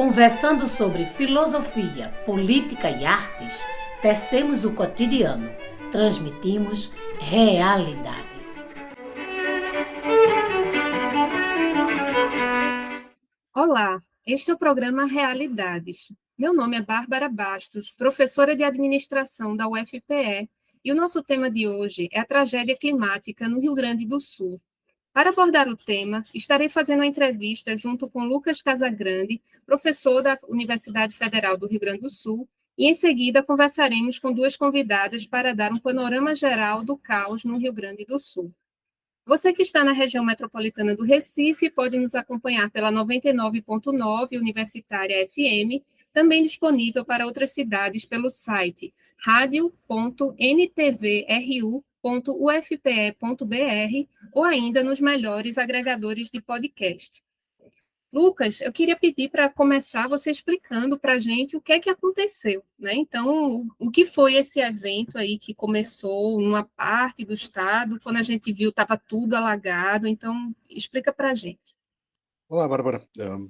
Conversando sobre filosofia, política e artes, tecemos o cotidiano, transmitimos realidades. Olá, este é o programa Realidades. Meu nome é Bárbara Bastos, professora de administração da UFPE, e o nosso tema de hoje é a tragédia climática no Rio Grande do Sul. Para abordar o tema, estarei fazendo uma entrevista junto com Lucas Casagrande, professor da Universidade Federal do Rio Grande do Sul, e em seguida conversaremos com duas convidadas para dar um panorama geral do caos no Rio Grande do Sul. Você que está na região metropolitana do Recife pode nos acompanhar pela 99.9 Universitária FM, também disponível para outras cidades pelo site radio.ntvru.ufpe.br ou ainda nos melhores agregadores de podcast. Lucas, eu queria pedir para começar você explicando para a gente o que é que aconteceu, né? Então, o que foi esse evento aí que começou numa parte do estado, quando a gente viu estava tudo alagado, então explica para a gente. Olá, Bárbara.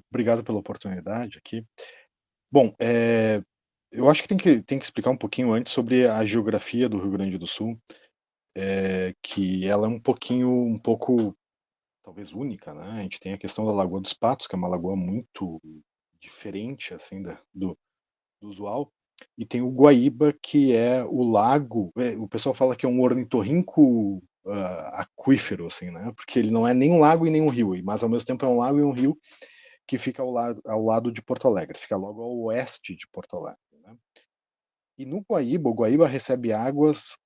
Obrigado pela oportunidade aqui. Bom, eu acho que tem que explicar um pouquinho antes sobre a geografia do Rio Grande do Sul, que ela é um pouco, talvez única, né? A gente tem a questão da Lagoa dos Patos, que é uma lagoa muito diferente, assim, do usual, e tem o Guaíba, que é o lago, o pessoal fala que é um ornitorrinco aquífero, assim, né? Porque ele não é nem um lago e nem um rio, mas ao mesmo tempo é um lago e um rio que fica ao lado de Porto Alegre, fica logo ao oeste de Porto Alegre, né? E no Guaíba, o Guaíba recebe águas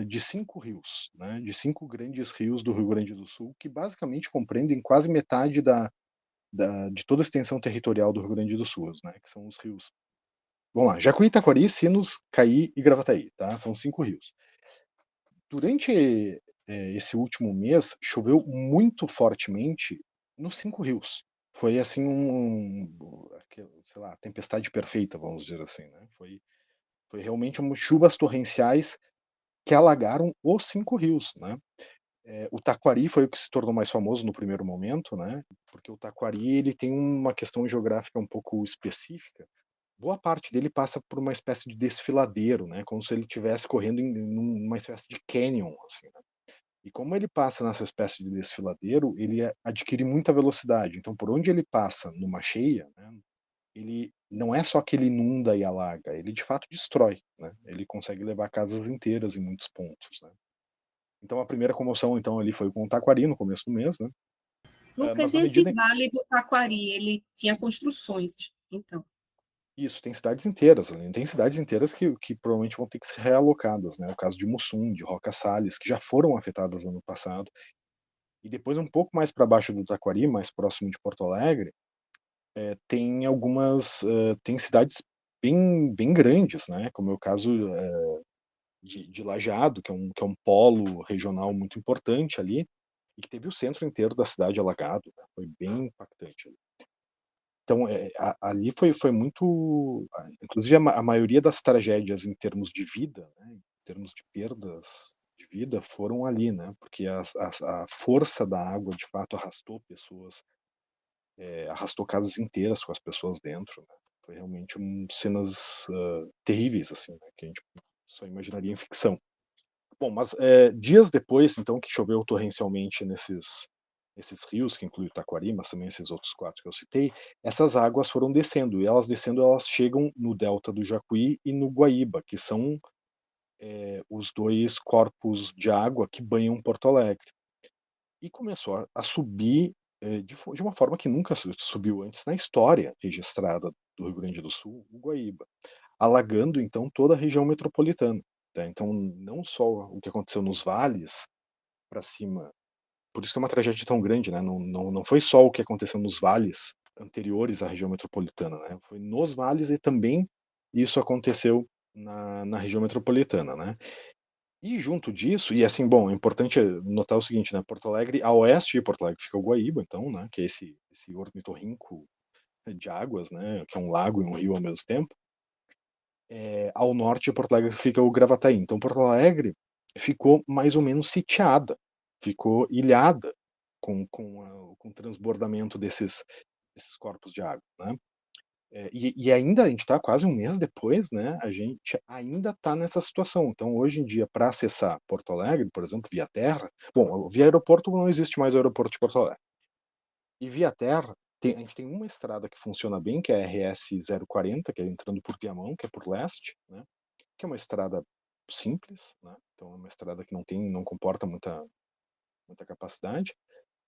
de 5 rios, né? De 5 grandes rios do Rio Grande do Sul, que basicamente compreendem quase metade de toda a extensão territorial do Rio Grande do Sul, né? Que são os rios. Vamos lá, Jacuí, Taquari, Sinos, Caí e Gravataí, tá? São 5 rios. Durante esse último mês, choveu muito fortemente nos 5 rios. Foi assim sei lá, tempestade perfeita, vamos dizer assim, né? Foi realmente chuvas torrenciais que alagaram os 5 rios, né? O Taquari foi o que se tornou mais famoso no primeiro momento, né? Porque o Taquari ele tem uma questão geográfica um pouco específica. Boa parte dele passa por uma espécie de desfiladeiro, né? Como se ele estivesse correndo numa espécie de canyon, assim, né? E como ele passa nessa espécie de desfiladeiro, ele adquire muita velocidade. Então, por onde ele passa numa cheia, né, ele não é só que ele inunda e alaga, ele de fato destrói, né? Ele consegue levar casas inteiras em muitos pontos, né? Então, a primeira comoção, então, ali foi com o Taquari no começo do mês, né? Lucas, Mas e na esse medida vale do Taquari, ele tinha construções, então. isso, tem cidades inteiras, né? Tem cidades inteiras que provavelmente vão ter que ser realocadas, né? O caso de Mussum, de Roca Salles, que já foram afetadas no ano passado. E depois, um pouco mais para baixo do Taquari, mais próximo de Porto Alegre, tem cidades bem grandes, né? Como é o caso de Lajeado, que é um polo regional muito importante ali, e que teve o centro inteiro da cidade alagado, né? Foi bem impactante ali. Então, ali foi muito. Inclusive, a maioria das tragédias em termos de vida, né, em termos de perdas de vida, foram ali, né? Porque a força da água, de fato, arrastou pessoas, arrastou casas inteiras com as pessoas dentro, né? Foi realmente cenas terríveis, assim, né, que a gente só imaginaria em ficção. Bom, mas dias depois, então, que choveu torrencialmente nesses rios, que inclui o Taquari, mas também esses outros 4 que eu citei, essas águas foram descendo, e elas descendo, elas chegam no delta do Jacuí e no Guaíba, que são os 2 corpos de água que banham Porto Alegre. E começou a subir de uma forma que nunca subiu antes na história registrada do Rio Grande do Sul, o Guaíba, alagando então toda a região metropolitana, tá? Então, não só o que aconteceu nos vales para cima, por isso que é uma tragédia tão grande, né? Não foi só o que aconteceu nos vales anteriores à região metropolitana, né? Foi nos vales e também isso aconteceu na região metropolitana, né? E junto disso, e assim, bom, é importante notar o seguinte, né? Porto Alegre, a oeste de Porto Alegre fica o Guaíba, então, né? Que é esse ornitorrinco de águas, né? Que é um lago e um rio ao mesmo tempo. Ao norte de Porto Alegre fica o Gravataí. Então, Porto Alegre ficou mais ou menos sitiada, ficou ilhada com o transbordamento desses corpos de água, né? E ainda a gente está quase um mês depois, né? A gente ainda está nessa situação. Então, hoje em dia, para acessar Porto Alegre, por exemplo, via terra, bom, via aeroporto não existe mais o aeroporto de Porto Alegre. E via terra, a gente tem uma estrada que funciona bem, que é a RS 040, que é entrando por Viamão, que é por leste, né? Que é uma estrada simples, né? Então é uma estrada que não comporta muita capacidade.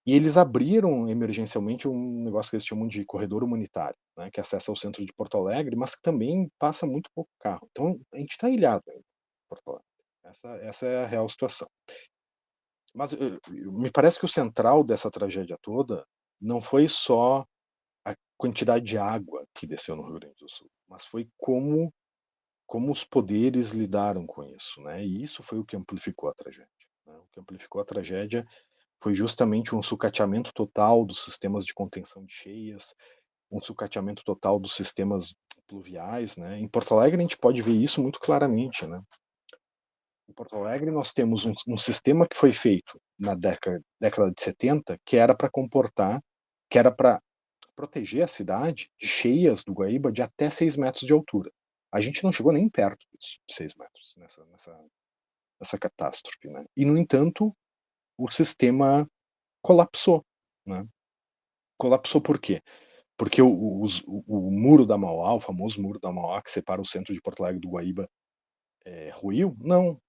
E eles abriram emergencialmente um negócio que eles chamam de corredor humanitário, né, que acessa o centro de Porto Alegre, mas que também passa muito pouco carro. Então a gente está ilhado em Porto Alegre. Essa é a real situação. Mas me parece que o central dessa tragédia toda não foi só a quantidade de água que desceu no Rio Grande do Sul, mas foi como os poderes lidaram com isso, né? E isso foi o que amplificou a tragédia. Né? O que amplificou a tragédia foi justamente um sucateamento total dos sistemas de contenção de cheias, um sucateamento total dos sistemas pluviais, né? Em Porto Alegre a gente pode ver isso muito claramente, né? Em Porto Alegre nós temos um sistema que foi feito na década de 70 que era para comportar, que era para proteger a cidade de cheias do Guaíba de até 6 metros de altura. A gente não chegou nem perto disso, de 6 metros, nessa catástrofe, né? E, no entanto, o sistema colapsou, né? Colapsou por quê? Porque o muro da Mauá, o famoso muro da Mauá, que separa o centro de Porto Alegre do Guaíba, ruiu? Não.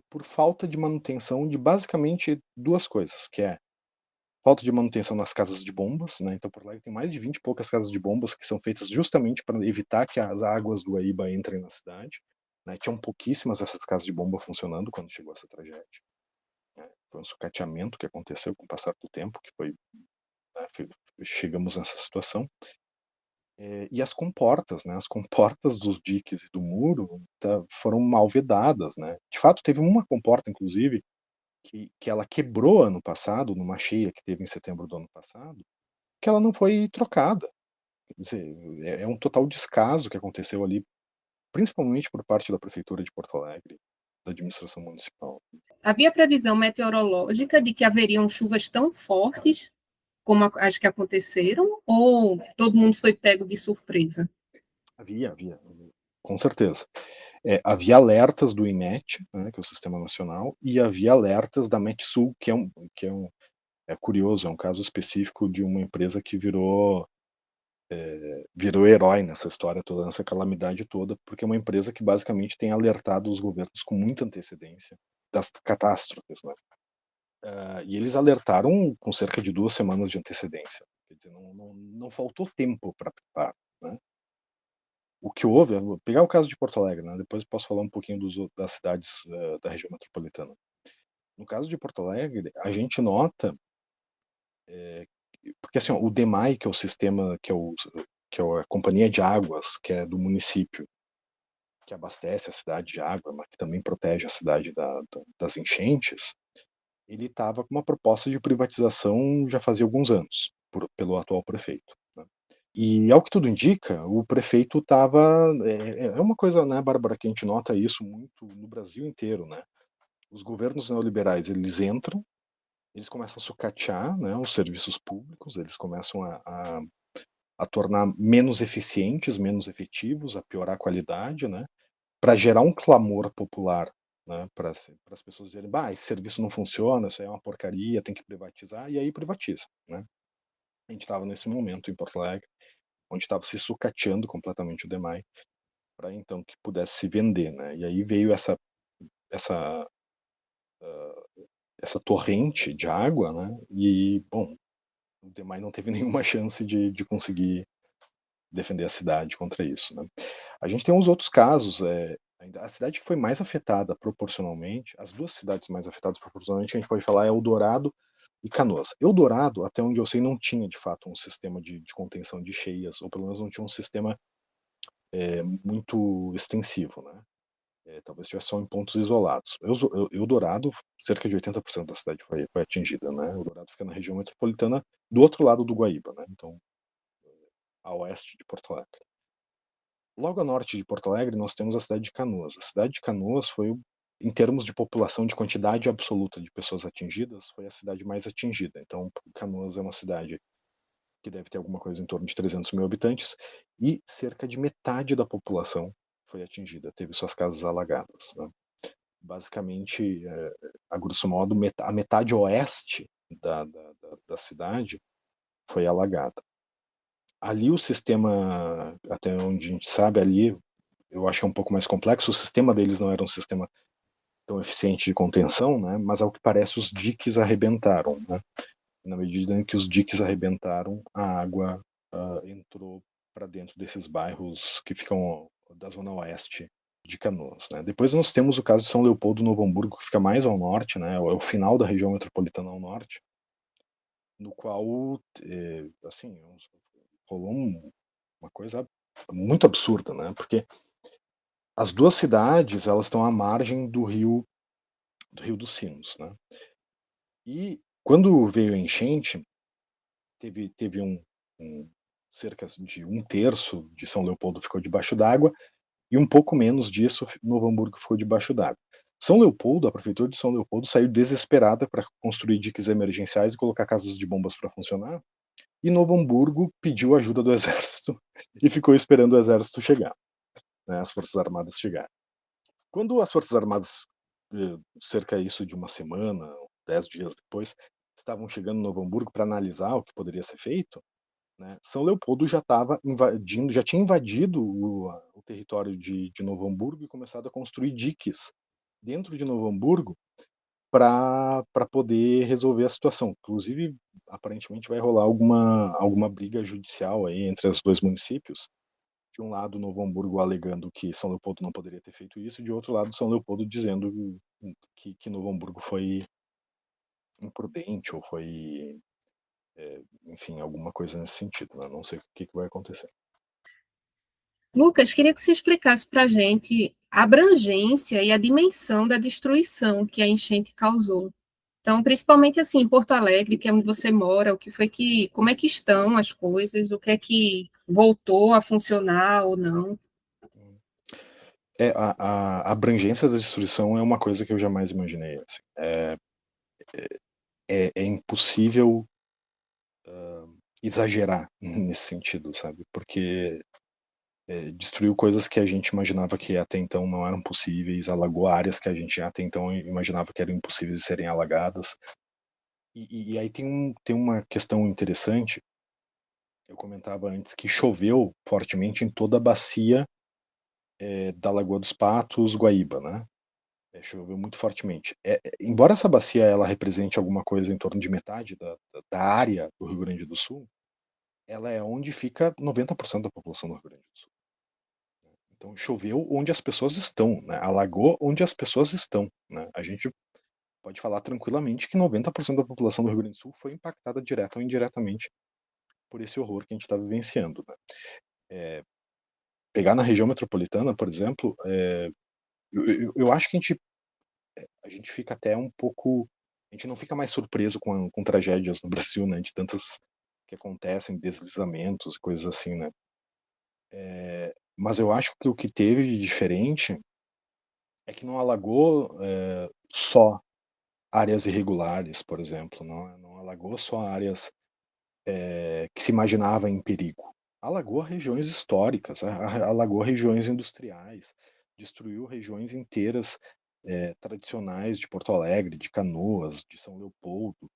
Por falta de manutenção de basicamente duas coisas, que é falta de manutenção nas casas de bombas, né? Então, Porto Alegre tem mais de 20 e poucas casas de bombas que são feitas justamente para evitar que as águas do Guaíba entrem na cidade. Né? Tinham pouquíssimas essas casas de bomba funcionando quando chegou essa tragédia. Né? Foi um sucateamento que aconteceu com o passar do tempo, que foi, né, chegamos nessa situação. E as comportas, né? As comportas dos diques e do muro foram mal vedadas, né? De fato, teve uma comporta, inclusive, que ela quebrou ano passado, numa cheia que teve em setembro do ano passado, que ela não foi trocada. Quer dizer, é um total descaso que aconteceu ali, principalmente por parte da Prefeitura de Porto Alegre, da administração municipal. Havia previsão meteorológica de que haveriam chuvas tão fortes como as que aconteceram, ou todo mundo foi pego de surpresa? Havia, com certeza. Havia alertas do INET, né, que é o Sistema Nacional, e havia alertas da Metsul, é curioso, é um caso específico de uma empresa que virou herói nessa história toda, nessa calamidade toda, porque é uma empresa que basicamente tem alertado os governos com muita antecedência das catástrofes, né? E eles alertaram com cerca de 2 semanas de antecedência. Quer dizer, não faltou tempo para preparar, né? O que houve, vou pegar o caso de Porto Alegre, né? Depois posso falar um pouquinho das cidades da região metropolitana. No caso de Porto Alegre, a gente nota, porque assim, ó, o DEMAI, que é o sistema, que é a companhia de águas, que é do município, que abastece a cidade de água, mas que também protege a cidade das enchentes, ele estava com uma proposta de privatização já fazia alguns anos, pelo atual prefeito. Né? E, ao que tudo indica, o prefeito estava. É uma coisa, né, Bárbara, que a gente nota isso muito no Brasil inteiro. Né? Os governos neoliberais, eles entram, eles começam a sucatear, né, os serviços públicos, eles começam a tornar menos eficientes, menos efetivos, a piorar a qualidade, né, para gerar um clamor popular, né, para as pessoas dizerem, bah, esse serviço não funciona, isso aí é uma porcaria, tem que privatizar, e aí privatiza. Né? A gente estava nesse momento em Porto Alegre, onde estava se sucateando completamente o DEMAI, para então que pudesse se vender. Né? E aí veio essa, essa torrente de água, né? E, bom, o DEMAI não teve nenhuma chance de conseguir defender a cidade contra isso. Né? A gente tem uns outros casos. A cidade que foi mais afetada proporcionalmente, as duas cidades mais afetadas proporcionalmente, a gente pode falar é Eldorado e Canoas. Eldorado, até onde eu sei, não tinha de fato um sistema de contenção de cheias, ou pelo menos não tinha um sistema muito extensivo. Né? Talvez estivesse só em pontos isolados. Eldorado, cerca de 80% da cidade foi atingida. Né? Eldorado fica na região metropolitana do outro lado do Guaíba, né? Então, a oeste de Porto Alegre. Logo a norte de Porto Alegre, nós temos a cidade de Canoas. A cidade de Canoas foi, em termos de população, de quantidade absoluta de pessoas atingidas, foi a cidade mais atingida. Então, Canoas é uma cidade que deve ter alguma coisa em torno de 300 mil habitantes, e cerca de metade da população foi atingida, teve suas casas alagadas, né? Basicamente, a grosso modo, a metade oeste da cidade foi alagada. Ali o sistema, até onde a gente sabe, ali eu acho que é um pouco mais complexo, o sistema deles não era um sistema tão eficiente de contenção, né? Mas ao que parece os diques arrebentaram, né? Na medida em que os diques arrebentaram, a água entrou para dentro desses bairros que ficam da zona oeste de Canoas, né? Depois nós temos o caso de São Leopoldo, Novo Hamburgo, que fica mais ao norte, né? É o final da região metropolitana ao norte, no qual, assim, rolou uma coisa muito absurda, né? Porque as duas cidades, elas estão à margem do Rio dos Sinos, né? E quando veio a enchente, teve cerca de um terço de São Leopoldo ficou debaixo d'água e um pouco menos disso Novo Hamburgo ficou debaixo d'água. São Leopoldo, a prefeitura de São Leopoldo saiu desesperada para construir diques emergenciais e colocar casas de bombas para funcionar, e Novo Hamburgo pediu ajuda do exército e ficou esperando o exército chegar, né, as forças armadas chegarem. Quando as forças armadas, cerca isso de uma semana, 10 dias depois, estavam chegando em Novo Hamburgo para analisar o que poderia ser feito, né, São Leopoldo já estava invadindo, já tinha invadido o território de Novo Hamburgo e começado a construir diques dentro de Novo Hamburgo para poder resolver a situação. Inclusive, aparentemente vai rolar alguma briga judicial aí entre os dois municípios. De um lado, Novo Hamburgo alegando que São Leopoldo não poderia ter feito isso, e de outro lado, São Leopoldo dizendo que Novo Hamburgo foi imprudente ou foi, enfim, alguma coisa nesse sentido, né? Não sei o que vai acontecer. Lucas, queria que você explicasse para a gente a abrangência e a dimensão da destruição que a enchente causou. Então, principalmente assim, em Porto Alegre, que é onde você mora, como é que estão as coisas, o que é que voltou a funcionar ou não? A abrangência da destruição é uma coisa que eu jamais imaginei. Assim. É impossível exagerar nesse sentido, sabe? Porque destruiu coisas que a gente imaginava que até então não eram possíveis, alagou áreas que a gente até então imaginava que eram impossíveis de serem alagadas. E aí tem uma questão interessante. Eu comentava antes que choveu fortemente em toda a bacia da Lagoa dos Patos, Guaíba, né? Choveu muito fortemente. Embora essa bacia ela represente alguma coisa em torno de metade da área do Rio Grande do Sul, ela é onde fica 90% da população do Rio Grande do Sul. Então choveu onde as pessoas estão, né? Alagou onde as pessoas estão, né? A gente pode falar tranquilamente que 90% da população do Rio Grande do Sul foi impactada direta ou indiretamente por esse horror que a gente está vivenciando, né? Pegar na região metropolitana, por exemplo, eu acho que a gente fica até um pouco, a gente não fica mais surpreso com tragédias no Brasil, né? De tantas que acontecem, deslizamentos, coisas assim, né? Mas eu acho que o que teve de diferente é que não alagou só áreas irregulares, por exemplo, não alagou só áreas que se imaginava em perigo. Alagou regiões históricas, alagou regiões industriais, destruiu regiões inteiras tradicionais de Porto Alegre, de Canoas, de São Leopoldo,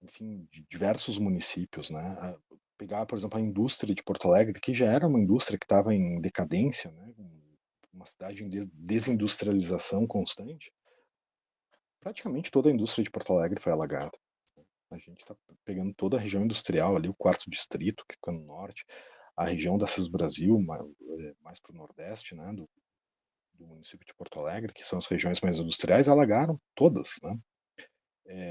enfim, de diversos municípios, né? Pegar, por exemplo, a indústria de Porto Alegre, que já era uma indústria que estava em decadência, né? Uma cidade em desindustrialização constante. Praticamente toda a indústria de Porto Alegre foi alagada. A gente está pegando toda a região industrial ali, o quarto distrito, que fica no norte, a região da CIS Brasil, mais para o nordeste, né, do município de Porto Alegre, que são as regiões mais industriais, alagaram todas, né?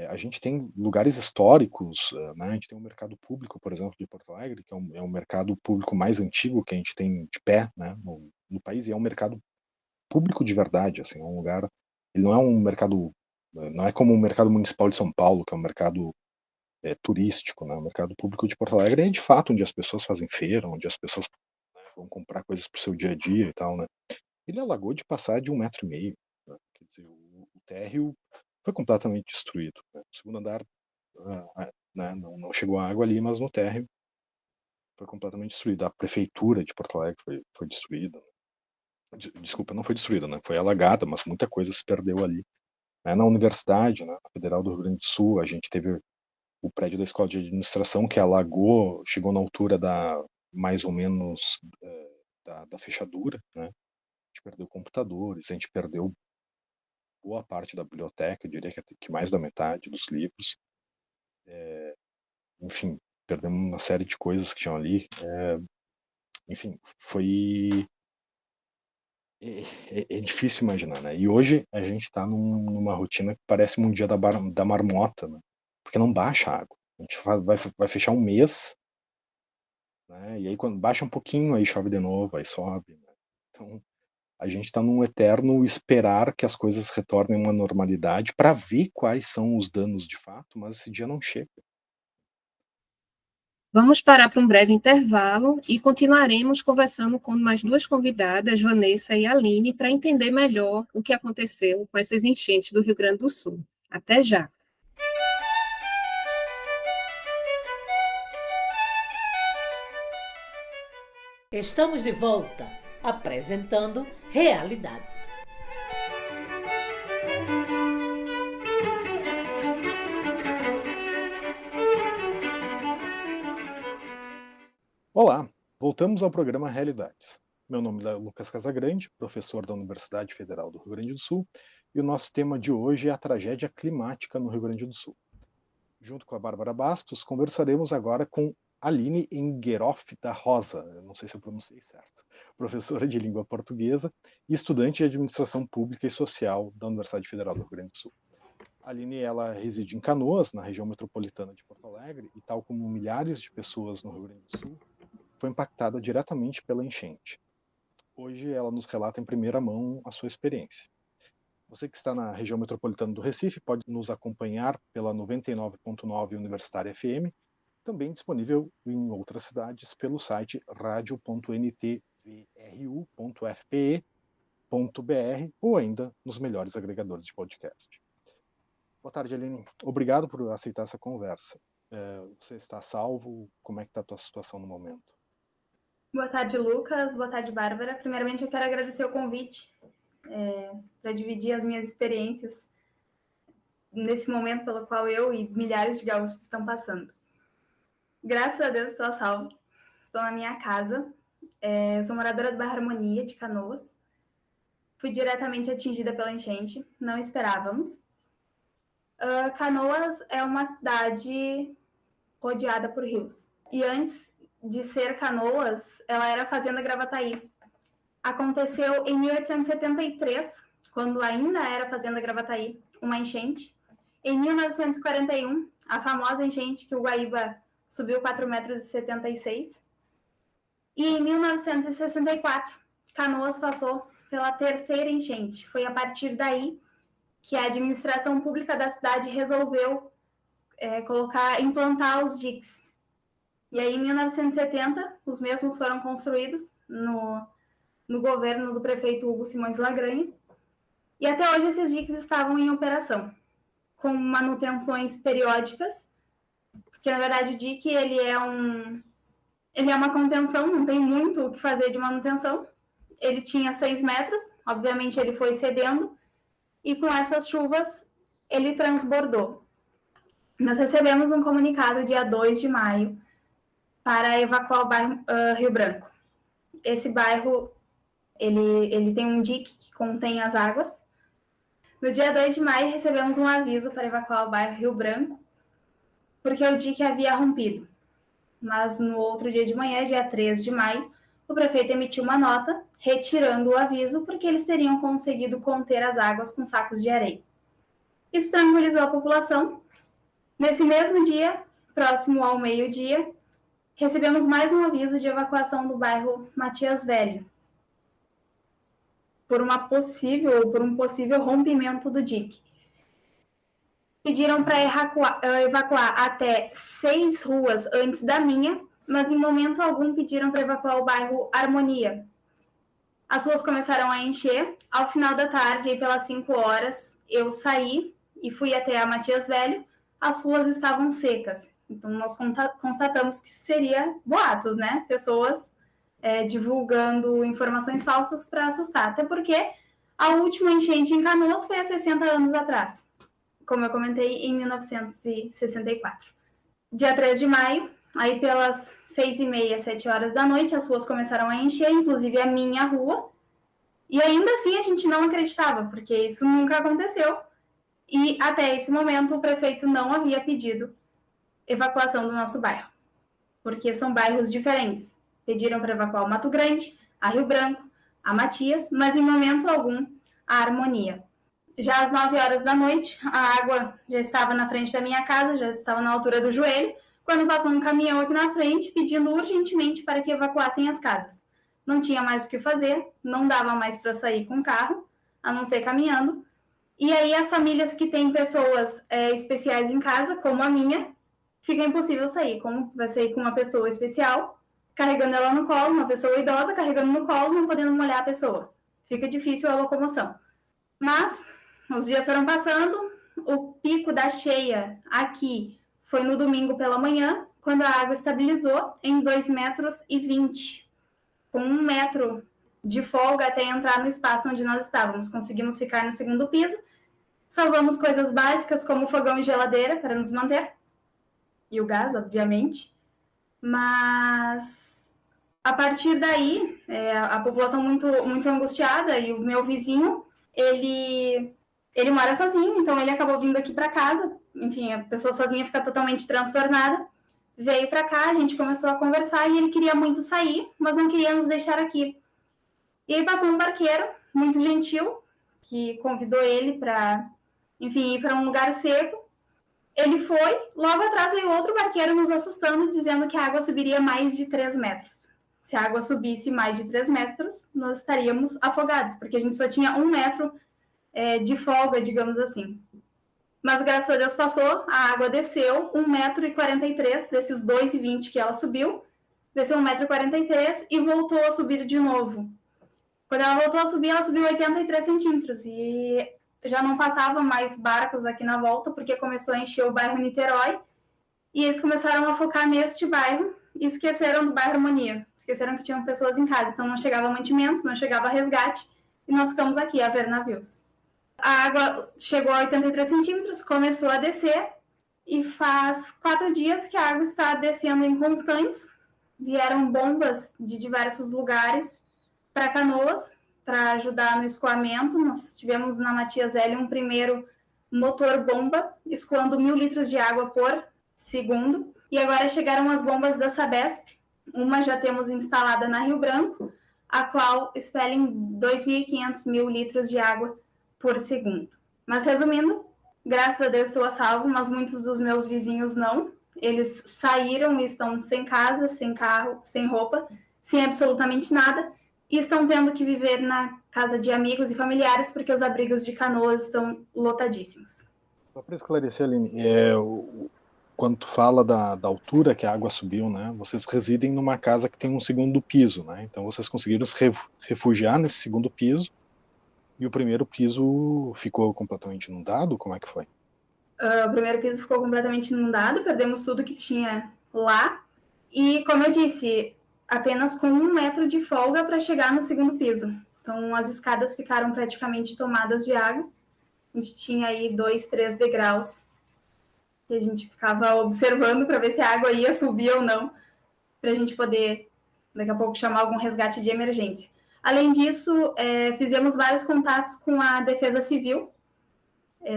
A gente tem lugares históricos, né? A gente tem um mercado público, por exemplo, de Porto Alegre, que é um mercado público mais antigo que a gente tem de pé, né, no país, e é um mercado público de verdade, assim, é um lugar, ele não é um mercado, não é como o mercado municipal de São Paulo, que é um mercado turístico, né? O mercado público de Porto Alegre é de fato onde as pessoas fazem feira, onde as pessoas, né, vão comprar coisas para o seu dia a dia e tal, né? Ele alagou de passar de 1,5 m, né? Quer dizer, o térreo foi completamente destruído, né? O segundo andar né? Não chegou água ali, mas no térreo foi completamente destruído. A prefeitura de Porto Alegre foi destruída. Desculpa, não foi destruída, né? Foi alagada, mas muita coisa se perdeu ali. Na universidade, né, na Federal do Rio Grande do Sul, a gente teve o prédio da Escola de Administração que alagou, chegou na altura mais ou menos da fechadura, né? A gente perdeu computadores, a gente perdeu boa parte da biblioteca, eu diria que mais da metade dos livros. Enfim, perdemos uma série de coisas que tinham ali. Enfim, é difícil imaginar, né? E hoje a gente está numa rotina que parece um dia da marmota, né? Porque não baixa a água. A gente vai fechar um mês, né? E aí quando baixa um pouquinho, aí chove de novo, aí sobe, né? Então a gente está num eterno esperar que as coisas retornem a uma normalidade para ver quais são os danos de fato, mas esse dia não chega. Vamos parar para um breve intervalo e continuaremos conversando com mais duas convidadas, Vanessa e Aline, para entender melhor o que aconteceu com essas enchentes do Rio Grande do Sul. Até já! Estamos de volta, apresentando Realidades. Olá, voltamos ao programa Realidades. Meu nome é Lucas Casagrande, professor da Universidade Federal do Rio Grande do Sul, e o nosso tema de hoje é a tragédia climática no Rio Grande do Sul. Junto com a Bárbara Bastos, conversaremos agora com Aline Engueroff da Rosa, eu não sei se eu pronunciei certo, professora de língua portuguesa e estudante de administração pública e social da Universidade Federal do Rio Grande do Sul. A Aline, ela reside em Canoas, na região metropolitana de Porto Alegre, e tal como milhares de pessoas no Rio Grande do Sul, foi impactada diretamente pela enchente. Hoje ela nos relata em primeira mão a sua experiência. Você que está na região metropolitana do Recife pode nos acompanhar pela 99.9 Universitária FM, também disponível em outras cidades pelo site radio.ntvru.fpe.br ou ainda nos melhores agregadores de podcast. Boa tarde, Aline. Obrigado por aceitar essa conversa. Você está salvo? Como é que está a tua situação no momento? Boa tarde, Lucas. Boa tarde, Bárbara. Primeiramente, eu quero agradecer o convite para dividir as minhas experiências nesse momento pelo qual eu e milhares de gaúchos estão passando. Graças a Deus, estou a salvo. Estou na minha casa. Eu sou moradora do bairro Harmonia, de Canoas. Fui diretamente atingida pela enchente. Não esperávamos. Canoas é uma cidade rodeada por rios. E antes de ser Canoas, ela era a Fazenda Gravataí. Aconteceu em 1873, quando ainda era Fazenda Gravataí, uma enchente. Em 1941, a famosa enchente que o Guaíba subiu 4,76 metros. E em 1964, Canoas passou pela terceira enchente. Foi a partir daí que a administração pública da cidade resolveu implantar os diques. E aí, em 1970, os mesmos foram construídos no governo do prefeito Hugo Simões Lagranha. E até hoje esses diques estavam em operação, com manutenções periódicas, porque, na verdade, o dique ele é uma contenção, não tem muito o que fazer de manutenção. Ele tinha 6 metros, obviamente ele foi cedendo, e com essas chuvas ele transbordou. Nós recebemos um comunicado dia 2 de maio para evacuar o bairro Rio Branco. Esse bairro ele tem um dique que contém as águas. No dia 2 de maio, recebemos um aviso para evacuar o bairro Rio Branco, porque o dique havia rompido. Mas no outro dia de manhã, dia 3 de maio, o prefeito emitiu uma nota retirando o aviso porque eles teriam conseguido conter as águas com sacos de areia. Isso tranquilizou a população. Nesse mesmo dia, próximo ao meio-dia, recebemos mais um aviso de evacuação do bairro Matias Velho, por um possível rompimento do dique. Pediram para evacuar até 6 ruas antes da minha, mas em momento algum pediram para evacuar o bairro Harmonia. As ruas começaram a encher. Ao final da tarde, aí pelas 5 horas, eu saí e fui até a Matias Velho. As ruas estavam secas. Então, nós constatamos que seria boatos, né? Pessoas divulgando informações falsas para assustar. Até porque a última enchente em Canoas foi há 60 anos atrás, como eu comentei, em 1964. Dia 3 de maio, aí pelas 6h30, 7 horas da noite, as ruas começaram a encher, inclusive a minha rua. E ainda assim a gente não acreditava, porque isso nunca aconteceu. E até esse momento o prefeito não havia pedido evacuação do nosso bairro, porque são bairros diferentes. Pediram para evacuar o Mato Grande, a Rio Branco, a Matias, mas em momento algum a Harmonia. Já às 9 horas da noite, a água já estava na frente da minha casa, já estava na altura do joelho, quando passou um caminhão aqui na frente pedindo urgentemente para que evacuassem as casas. Não tinha mais o que fazer, não dava mais para sair com o carro, a não ser caminhando. E aí as famílias que têm pessoas especiais em casa, como a minha, fica impossível sair. Como vai sair com uma pessoa especial, carregando ela no colo, uma pessoa idosa carregando no colo, não podendo molhar a pessoa. Fica difícil a locomoção. Mas os dias foram passando, o pico da cheia aqui foi no domingo pela manhã, quando a água estabilizou em 2,20 metros, com 1 metro de folga até entrar no espaço onde nós estávamos. Conseguimos ficar no segundo piso, salvamos coisas básicas como fogão e geladeira para nos manter, e o gás, obviamente, mas a partir daí, a população muito, muito angustiada, e o meu vizinho, ele mora sozinho, então ele acabou vindo aqui para casa, enfim, a pessoa sozinha fica totalmente transtornada, veio para cá, a gente começou a conversar e ele queria muito sair, mas não queria nos deixar aqui. E aí passou um barqueiro, muito gentil, que convidou ele para, enfim, ir para um lugar seco. Ele foi, logo atrás veio outro barqueiro nos assustando, dizendo que a água subiria mais de 3 metros. Se a água subisse mais de 3 metros, nós estaríamos afogados, porque a gente só tinha 1 metro de folga, digamos assim. Mas graças a Deus passou, a água desceu 1,43 metro, desses 2,20 que ela subiu, desceu 1,43 metro e voltou a subir de novo. Quando ela voltou a subir, ela subiu 83 centímetros e já não passava mais barcos aqui na volta, porque começou a encher o bairro Niterói, e eles começaram a focar neste bairro e esqueceram do bairro Harmonia, esqueceram que tinham pessoas em casa, então não chegava mantimentos, não chegava resgate, e nós ficamos aqui a ver navios. A água chegou a 83 centímetros, começou a descer, e faz 4 dias que a água está descendo em constantes. Vieram bombas de diversos lugares para Canoas, para ajudar no escoamento. Nós tivemos na Matias Velho um primeiro motor-bomba, escoando 1.000 litros de água por segundo. E agora chegaram as bombas da Sabesp. Uma já temos instalada na Rio Branco, a qual expelem 2.500 litros de água por segundo. Mas resumindo, graças a Deus estou a salvo, mas muitos dos meus vizinhos não. Eles saíram e estão sem casa, sem carro, sem roupa, sem absolutamente nada, e estão tendo que viver na casa de amigos e familiares, porque os abrigos de Canoas estão lotadíssimos. Só para esclarecer, Aline, quando tu fala da altura que a água subiu, né, vocês residem numa casa que tem um segundo piso, né, então vocês conseguiram se refugiar nesse segundo piso, e o primeiro piso ficou completamente inundado? Como é que foi? O primeiro piso ficou completamente inundado, perdemos tudo que tinha lá, e como eu disse, apenas com 1 metro de folga para chegar no segundo piso. Então as escadas ficaram praticamente tomadas de água, a gente tinha aí 2, 3 degraus, que a gente ficava observando para ver se a água ia subir ou não, para a gente poder, daqui a pouco, chamar algum resgate de emergência. Além disso, fizemos vários contatos com a Defesa Civil,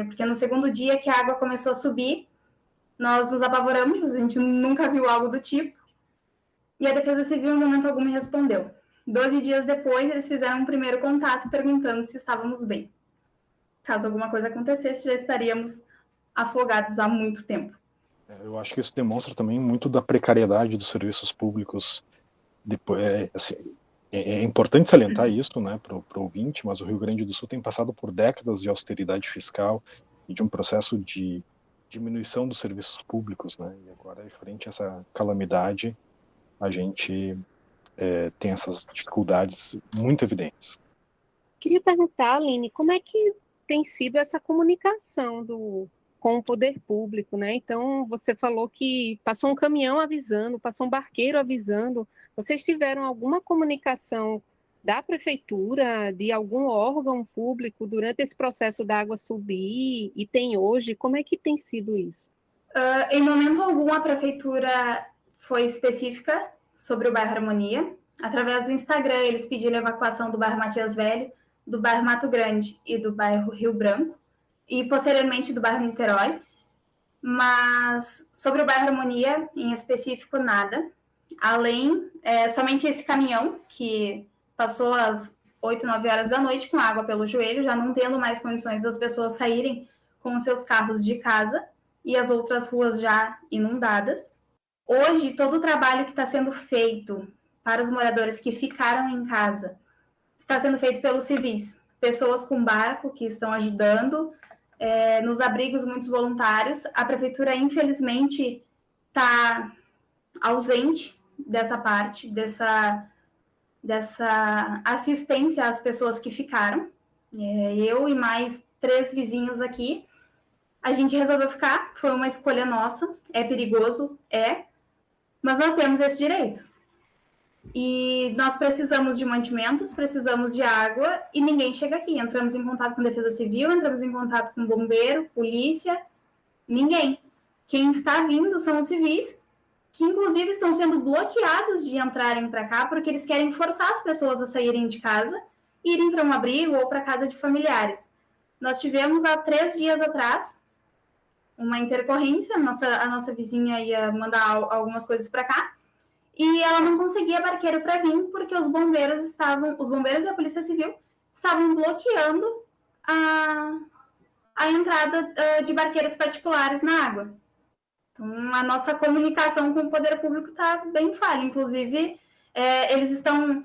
porque no segundo dia que a água começou a subir, nós nos apavoramos, a gente nunca viu algo do tipo, e a Defesa Civil, em momento algum, me respondeu. 12 dias depois, eles fizeram um primeiro contato perguntando se estávamos bem. Caso alguma coisa acontecesse, já estaríamos afogados há muito tempo. Eu acho que isso demonstra também muito da precariedade dos serviços públicos. É importante salientar isso, né, para o ouvinte, mas o Rio Grande do Sul tem passado por décadas de austeridade fiscal e de um processo de diminuição dos serviços públicos, né, e agora, frente a essa calamidade, a gente tem essas dificuldades muito evidentes. Queria perguntar, Aline, como é que tem sido essa comunicação com o poder público, né? Então, você falou que passou um caminhão avisando, passou um barqueiro avisando. Vocês tiveram alguma comunicação da prefeitura, de algum órgão público durante esse processo da água subir? E tem hoje? Como é que tem sido isso? Em momento algum, a prefeitura foi específica sobre o bairro Harmonia. Através do Instagram, eles pediram evacuação do bairro Matias Velho, do bairro Mato Grande e do bairro Rio Branco, e posteriormente do bairro Niterói. Mas sobre o bairro Harmonia, em específico, nada. Além, somente esse caminhão, que passou às 8, 9 horas da noite com água pelo joelho, já não tendo mais condições das pessoas saírem com os seus carros de casa, e as outras ruas já inundadas. Hoje, todo o trabalho que está sendo feito para os moradores que ficaram em casa está sendo feito pelos civis. Pessoas com barco que estão ajudando, nos abrigos, muitos voluntários. A prefeitura, infelizmente, está ausente dessa parte, dessa assistência às pessoas que ficaram. Eu e mais 3 vizinhos aqui, a gente resolveu ficar, foi uma escolha nossa, é perigoso, mas nós temos esse direito. E nós precisamos de mantimentos, precisamos de água, e ninguém chega aqui. Entramos em contato com a Defesa Civil, entramos em contato com bombeiro, polícia, ninguém. Quem está vindo são os civis, que inclusive estão sendo bloqueados de entrarem para cá, porque eles querem forçar as pessoas a saírem de casa, irem para um abrigo ou para casa de familiares. Nós tivemos há 3 dias atrás uma intercorrência, a nossa vizinha ia mandar algumas coisas para cá, e ela não conseguia barqueiro para vir, porque os bombeiros e a Polícia Civil estavam bloqueando a entrada de barqueiros particulares na água. Então, a nossa comunicação com o poder público está bem falha. Inclusive, eles estão...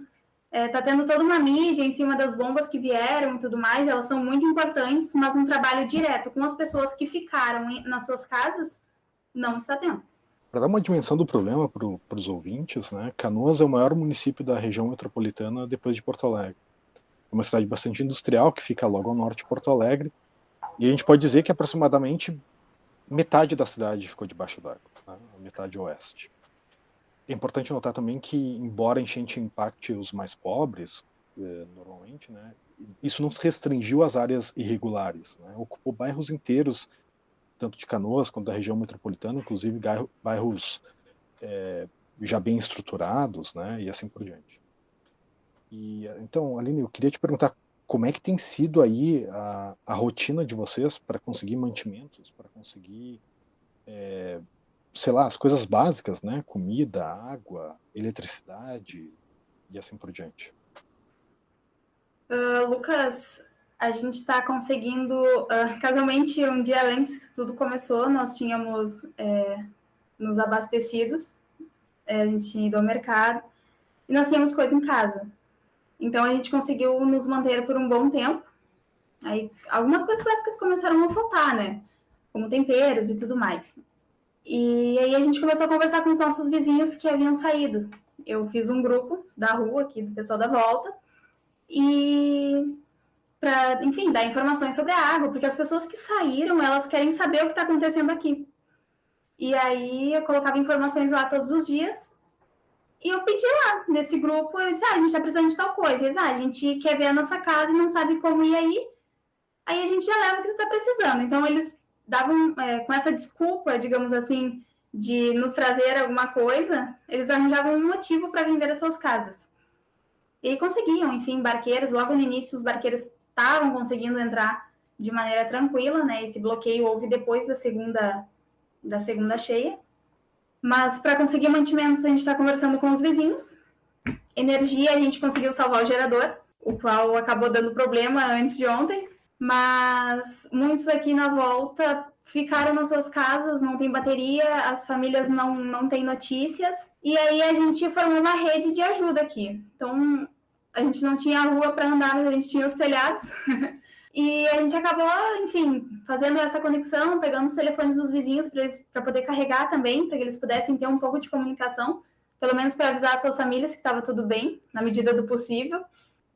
Está tendo toda uma mídia em cima das bombas que vieram e tudo mais, elas são muito importantes, mas um trabalho direto com as pessoas que ficaram nas suas casas não está tendo. Para dar uma dimensão do problema para os ouvintes, né, Canoas é o maior município da região metropolitana depois de Porto Alegre. É uma cidade bastante industrial que fica logo ao norte de Porto Alegre, e a gente pode dizer que aproximadamente metade da cidade ficou debaixo d'água, né, a metade oeste. É importante notar também que, embora a enchente impacte os mais pobres, normalmente, né, isso não se restringiu às áreas irregulares, né, ocupou bairros inteiros, tanto de Canoas quanto da região metropolitana, inclusive bairros já bem estruturados, né, e assim por diante. E, então, Aline, eu queria te perguntar como é que tem sido aí a rotina de vocês para conseguir mantimentos, para conseguir... sei lá, as coisas básicas, né? Comida, água, eletricidade e assim por diante. Lucas, a gente está conseguindo... casualmente, um dia antes que tudo começou, nós tínhamos nos abastecidos, a gente tinha ido ao mercado, e nós tínhamos coisa em casa. Então, a gente conseguiu nos manter por um bom tempo. Aí, algumas coisas básicas começaram a faltar, né? Como temperos e tudo mais. E aí a gente começou a conversar com os nossos vizinhos que haviam saído. Eu fiz um grupo da rua aqui, do pessoal da volta, e para, enfim, dar informações sobre a água, porque as pessoas que saíram, elas querem saber o que está acontecendo aqui. E aí eu colocava informações lá todos os dias, e eu pedi lá, nesse grupo, eu disse, a gente está precisando de tal coisa. Eles, a gente quer ver a nossa casa e não sabe como ir aí a gente já leva o que você está precisando. Então, eles davam, com essa desculpa, digamos assim, de nos trazer alguma coisa, eles arranjavam um motivo para vender as suas casas. E aí conseguiam, enfim, barqueiros, logo no início os barqueiros estavam conseguindo entrar de maneira tranquila, né? Esse bloqueio houve depois da segunda cheia. Mas para conseguir mantimentos, a gente está conversando com os vizinhos. Energia, a gente conseguiu salvar o gerador, o qual acabou dando problema antes de ontem. Mas muitos aqui na volta ficaram nas suas casas, não tem bateria, as famílias não têm notícias. E aí a gente formou uma rede de ajuda aqui. Então, a gente não tinha a rua para andar, mas a gente tinha os telhados. E a gente acabou, enfim, fazendo essa conexão, pegando os telefones dos vizinhos para poder carregar também, para que eles pudessem ter um pouco de comunicação, pelo menos para avisar as suas famílias que estava tudo bem, na medida do possível.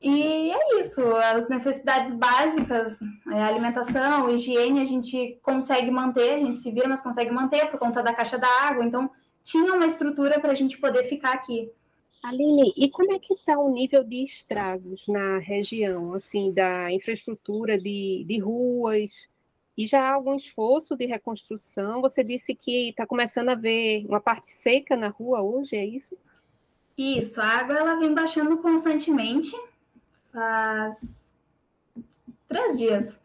E é isso, as necessidades básicas, alimentação, higiene, a gente consegue manter, a gente se vira, mas consegue manter por conta da caixa da água, então tinha uma estrutura para a gente poder ficar aqui. Aline, e como é que está o nível de estragos na região, assim, da infraestrutura de ruas? E já há algum esforço de reconstrução? Você disse que está começando a ver uma parte seca na rua hoje, é isso? Isso, a água ela vem baixando constantemente, faz 3 dias.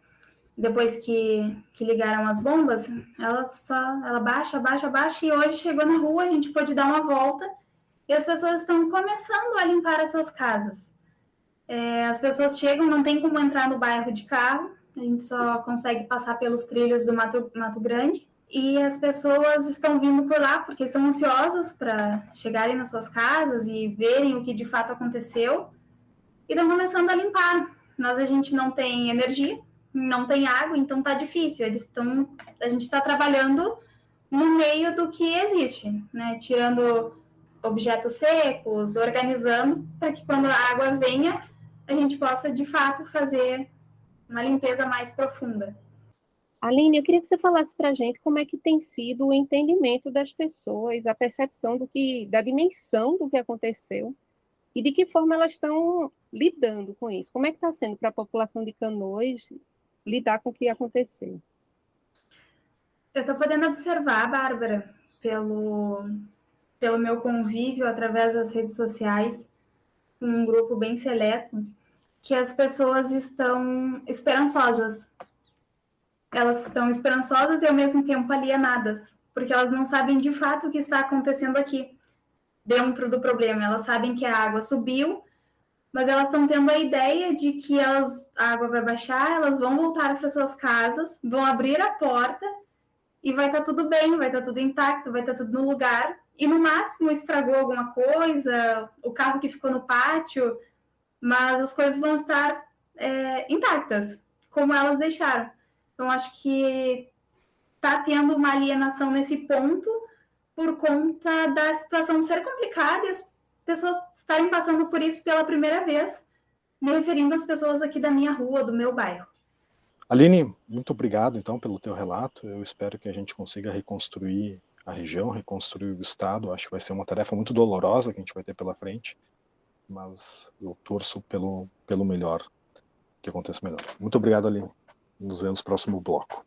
Depois que ligaram as bombas, ela baixa, e hoje chegou na rua, a gente pôde dar uma volta e as pessoas estão começando a limpar as suas casas. As pessoas chegam, não tem como entrar no bairro de carro, a gente só consegue passar pelos trilhos do Mato Grande, e as pessoas estão vindo por lá porque estão ansiosas para chegarem nas suas casas e verem o que de fato aconteceu, e estão começando a limpar. A gente não tem energia, não tem água, então tá difícil. A gente está trabalhando no meio do que existe, né? Tirando objetos secos, organizando para que quando a água venha, a gente possa de fato fazer uma limpeza mais profunda. Aline, eu queria que você falasse para a gente como é que tem sido o entendimento das pessoas, a percepção da dimensão do que aconteceu e de que forma elas estão lidando com isso. Como é que está sendo para a população de Canoas lidar com o que aconteceu? Eu estou podendo observar, Bárbara, pelo meu convívio através das redes sociais, um grupo bem seleto, que as pessoas estão esperançosas. Elas estão esperançosas e, ao mesmo tempo, alienadas, porque elas não sabem de fato o que está acontecendo aqui, dentro do problema. Elas sabem que a água subiu, mas elas estão tendo a ideia de que a água vai baixar, elas vão voltar para suas casas, vão abrir a porta e vai estar tudo bem, vai estar tudo intacto, vai estar tudo no lugar, e no máximo estragou alguma coisa, o carro que ficou no pátio, mas as coisas vão estar intactas, como elas deixaram. Então, acho que está tendo uma alienação nesse ponto por conta da situação ser complicada e as pessoas estarem passando por isso pela primeira vez, me referindo às pessoas aqui da minha rua, do meu bairro. Aline, muito obrigado, então, pelo teu relato. Eu espero que a gente consiga reconstruir a região, reconstruir o estado. Acho que vai ser uma tarefa muito dolorosa que a gente vai ter pela frente, mas eu torço pelo melhor, que aconteça melhor. Muito obrigado, Aline. Nos vemos no próximo bloco.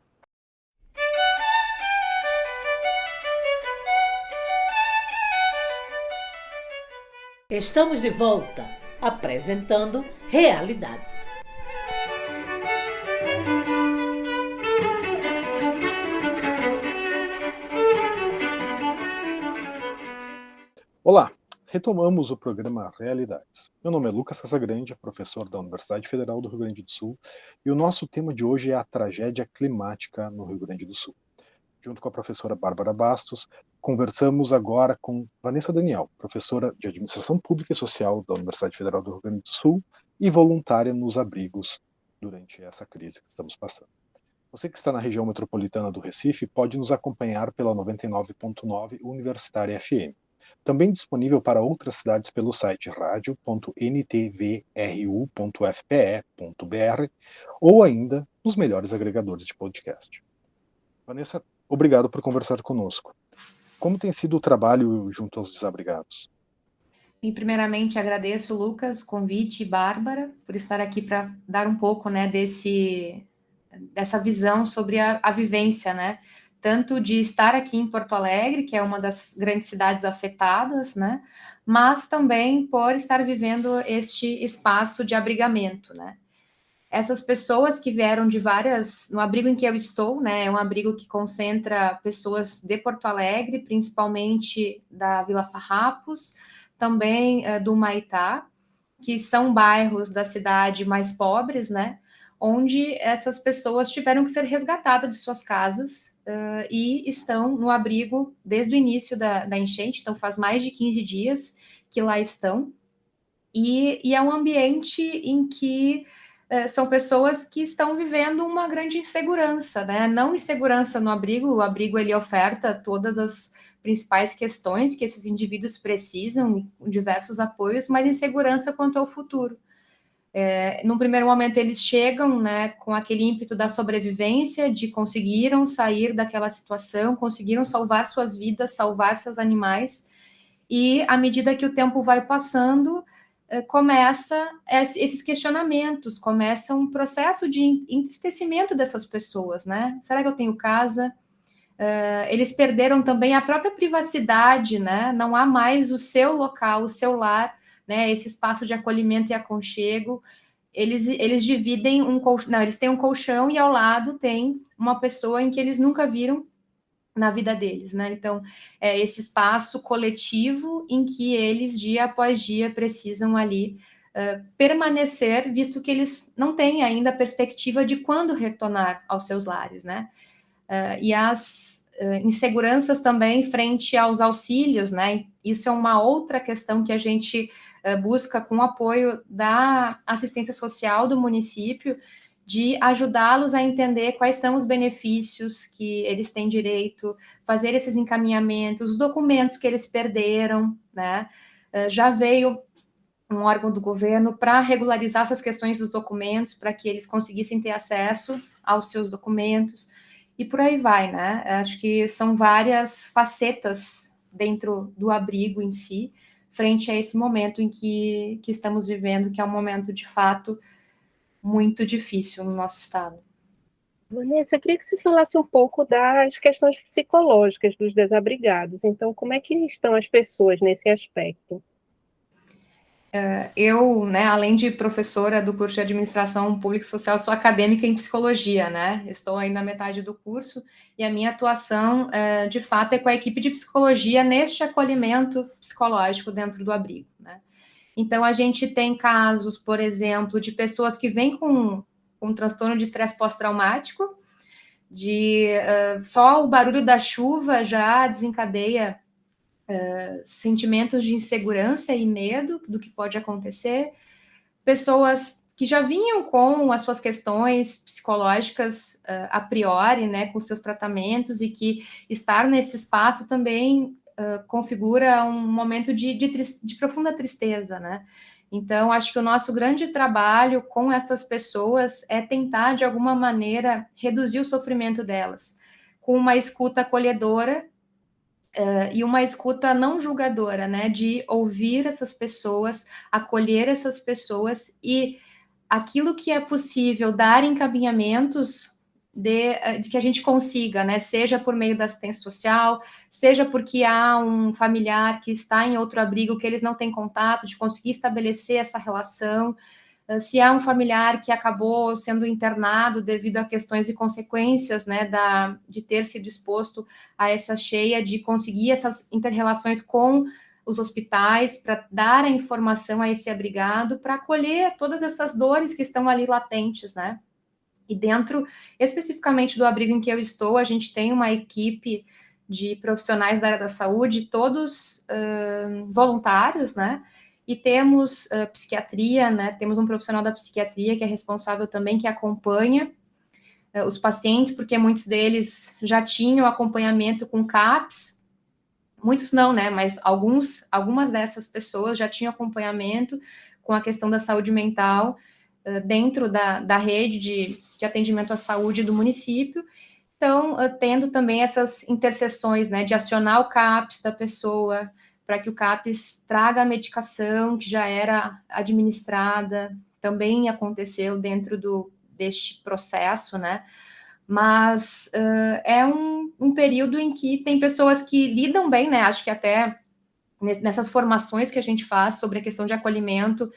Estamos de volta, apresentando Realidades. Olá, retomamos o programa Realidades. Meu nome é Lucas Casagrande, professor da Universidade Federal do Rio Grande do Sul, e o nosso tema de hoje é a tragédia climática no Rio Grande do Sul. Junto com a professora Bárbara Bastos, conversamos agora com Vanessa Daniel, professora de Administração Pública e Social da Universidade Federal do Rio Grande do Sul e voluntária nos abrigos durante essa crise que estamos passando. Você que está na região metropolitana do Recife pode nos acompanhar pela 99.9 Universitária FM. Também disponível para outras cidades pelo site radio.ntvru.fpe.br ou ainda nos melhores agregadores de podcast. Vanessa, obrigado por conversar conosco. Como tem sido o trabalho junto aos desabrigados? E primeiramente agradeço, Lucas, o convite, Bárbara, por estar aqui para dar um pouco, né, dessa visão sobre a vivência, né, tanto de estar aqui em Porto Alegre, que é uma das grandes cidades afetadas, né, mas também por estar vivendo este espaço de abrigamento, né. Essas pessoas que vieram no abrigo em que eu estou, né, é um abrigo que concentra pessoas de Porto Alegre, principalmente da Vila Farrapos, também do Humaitá, que são bairros da cidade mais pobres, né, onde essas pessoas tiveram que ser resgatadas de suas casas e estão no abrigo desde o início da enchente, então faz mais de 15 dias que lá estão, e é um ambiente em que são pessoas que estão vivendo uma grande insegurança, né? Não insegurança no abrigo, o abrigo ele oferta todas as principais questões que esses indivíduos precisam, diversos apoios, mas insegurança quanto ao futuro. Num primeiro momento, eles chegam, né, com aquele ímpeto da sobrevivência, de conseguiram sair daquela situação, conseguiram salvar suas vidas, salvar seus animais, e à medida que o tempo vai passando, começa esses questionamentos, começa um processo de entristecimento dessas pessoas, né? Será que eu tenho casa? Eles perderam também a própria privacidade, né? Não há mais o seu local, o seu lar, né? Esse espaço de acolhimento e aconchego. Eles dividem um colchão, não, eles têm um colchão e ao lado tem uma pessoa em que eles nunca viram na vida deles, né? Então, é esse espaço coletivo em que eles, dia após dia, precisam ali permanecer, visto que eles não têm ainda a perspectiva de quando retornar aos seus lares, né? E as inseguranças também frente aos auxílios, né? Isso é uma outra questão que a gente busca com o apoio da assistência social do município, de ajudá-los a entender quais são os benefícios que eles têm direito, fazer esses encaminhamentos, os documentos que eles perderam, né? Já veio um órgão do governo para regularizar essas questões dos documentos, para que eles conseguissem ter acesso aos seus documentos, e por aí vai, né? Acho que são várias facetas dentro do abrigo em si, frente a esse momento em que estamos vivendo, que é um momento, de fato, muito difícil no nosso estado. Vanessa, eu queria que você falasse um pouco das questões psicológicas dos desabrigados. Então, como é que estão as pessoas nesse aspecto? Eu, né, além de professora do curso de Administração Pública e Social, sou acadêmica em Psicologia, né? Estou aí na metade do curso e a minha atuação, de fato, é com a equipe de Psicologia neste acolhimento psicológico dentro do abrigo, né? Então, a gente tem casos, por exemplo, de pessoas que vêm com transtorno de estresse pós-traumático, só o barulho da chuva já desencadeia sentimentos de insegurança e medo do que pode acontecer, pessoas que já vinham com as suas questões psicológicas a priori, né, com seus tratamentos, e que estar nesse espaço também configura um momento de profunda tristeza, né? Então, acho que o nosso grande trabalho com essas pessoas é tentar, de alguma maneira, reduzir o sofrimento delas, com uma escuta acolhedora, e uma escuta não julgadora, né, de ouvir essas pessoas, acolher essas pessoas e aquilo que é possível dar encaminhamentos de que a gente consiga, né, seja por meio da assistência social, seja porque há um familiar que está em outro abrigo que eles não têm contato, de conseguir estabelecer essa relação, se há um familiar que acabou sendo internado devido a questões e consequências, né, de ter sido exposto a essa cheia, de conseguir essas inter-relações com os hospitais, para dar a informação a esse abrigado, para acolher todas essas dores que estão ali latentes, né? E dentro, especificamente do abrigo em que eu estou, a gente tem uma equipe de profissionais da área da saúde, todos voluntários, né? E temos psiquiatria, né? Temos um profissional da psiquiatria que é responsável também, que acompanha os pacientes, porque muitos deles já tinham acompanhamento com CAPS, muitos não, né? Mas algumas dessas pessoas já tinham acompanhamento com a questão da saúde mental dentro da rede de atendimento à saúde do município. Então, tendo também essas interseções, né? De acionar o CAPS da pessoa, para que o CAPS traga a medicação que já era administrada, também aconteceu dentro deste processo, né? Mas é um período em que tem pessoas que lidam bem, né? Acho que até nessas formações que a gente faz sobre a questão de acolhimento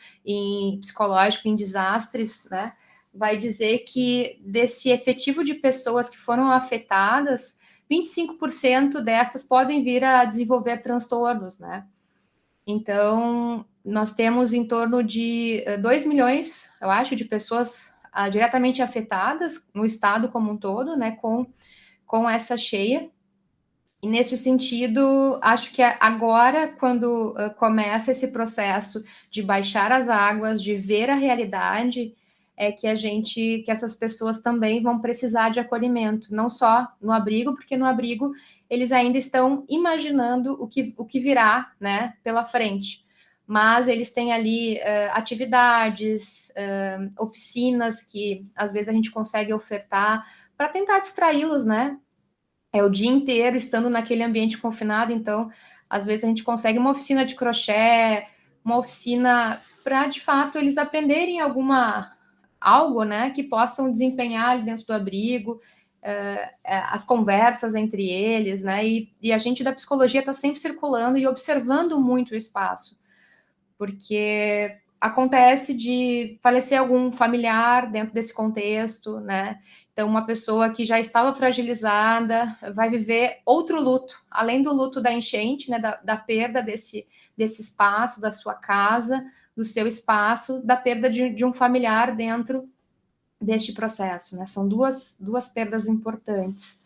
psicológico em desastres, né? Vai dizer que desse efetivo de pessoas que foram afetadas, 25% destas podem vir a desenvolver transtornos, né? Então, nós temos em torno de 2 milhões, eu acho, de pessoas diretamente afetadas no estado como um todo, né, com essa cheia. E nesse sentido, acho que agora, quando começa esse processo de baixar as águas, de ver a realidade, é que essas pessoas também vão precisar de acolhimento, não só no abrigo, porque no abrigo eles ainda estão imaginando o que virá, né, pela frente. mas eles têm ali atividades, oficinas que às vezes a gente consegue ofertar para tentar distraí-los, né? É o dia inteiro estando naquele ambiente confinado, então às vezes a gente consegue uma oficina de crochê, uma oficina para de fato eles aprenderem algo, né, que possam desempenhar ali dentro do abrigo, as conversas entre eles, né, e a gente da psicologia está sempre circulando e observando muito o espaço, porque acontece de falecer algum familiar dentro desse contexto, né? Então, uma pessoa que já estava fragilizada vai viver outro luto, além do luto da enchente, né? Da perda desse espaço, da sua casa, do seu espaço, da perda de um familiar dentro deste processo, né? São duas perdas importantes.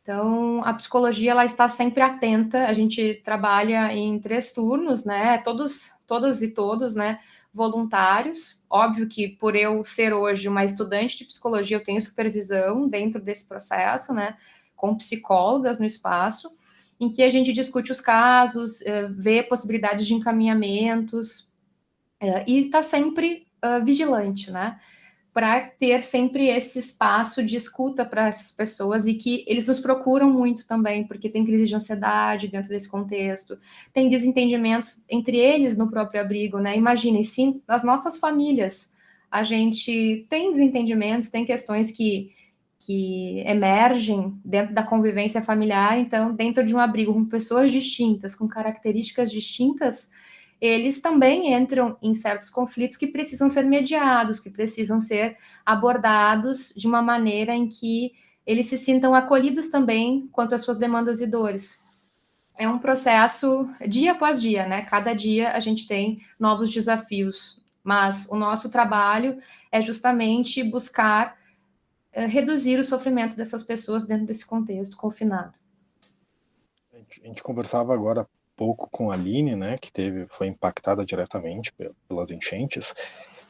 Então, a psicologia ela está sempre atenta, a gente trabalha em 3 turnos, né? Todas e todos, né? Voluntários. Óbvio que por eu ser hoje uma estudante de psicologia, eu tenho supervisão dentro desse processo, né? Com psicólogas no espaço, em que a gente discute os casos, vê possibilidades de encaminhamentos, e está sempre vigilante, né? Para ter sempre esse espaço de escuta para essas pessoas e que eles nos procuram muito também, porque tem crise de ansiedade dentro desse contexto, tem desentendimentos entre eles no próprio abrigo, né? Imaginem, sim, nas nossas famílias, a gente tem desentendimentos, tem questões que emergem dentro da convivência familiar, então, dentro de um abrigo com pessoas distintas, com características distintas, eles também entram em certos conflitos que precisam ser mediados, que precisam ser abordados de uma maneira em que eles se sintam acolhidos também quanto às suas demandas e dores. É um processo dia após dia, né? Cada dia a gente tem novos desafios, mas o nosso trabalho é justamente buscar reduzir o sofrimento dessas pessoas dentro desse contexto confinado. A gente conversava agora pouco com a Aline, né, que foi impactada diretamente pelas enchentes,